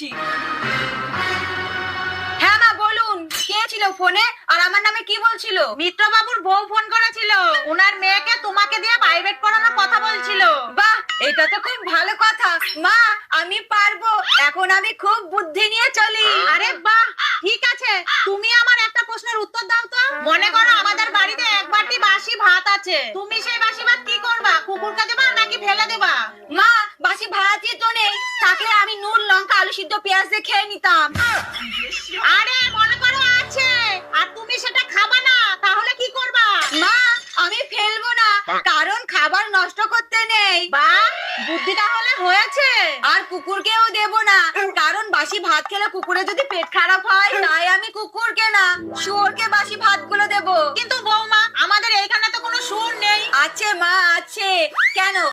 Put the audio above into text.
আসছি। হ্যাঁ মা বলুন, কে ছিল ফোনে আর আমার নামে কি বলছিল? মিত্রবাবুর বউ ফোন করেছিল, ওনার মেয়েকে তোমাকে দিয়ে প্রাইভেট পড়ানোর কথা বলছিল। বাহ, এটা তো খুব ভালো কথা। মা আমি পারবো, এখন আমি খুব বুদ্ধি নিয়ে চলি। আরে বাহ, ঠিক আছে, তুমি আমার একটা প্রশ্নের উত্তর দাও তো। মনে করো আমাদের বাড়িতে এক বাটি বাসি ভাত আছে, তুমি সেই বাসি ভাত কি করবা? কুকুরকে দেবা নাকি ফেলে দেবা? মা বাসি ভাতই তো নেই, থাকলে আমি নুন লঙ্কা আলু সিদ্ধ পেঁয়াজ দিয়ে খেয়ে নিতাম। আরে মনে করো আছে, আর তুমি সেটা খাবা না, তাহলে কি করবা? মা আমি ফেলবো না, কারণ খাবার নষ্ট করতে নেই। বাহ, বুদ্ধি তাহলে হয়েছে। আর কুকুরকেও দেব না, কারণ বাসি ভাত খেলে কুকুরের যদি পেট খারাপ হয়, তাই আমি কুকুরকে না শুয়োরকে বাসি ভাতগুলো দেব। কিন্তু বৌমা, আমাদের এইখানে তো কোনো সুর নেই। আছে মা আছে, কেন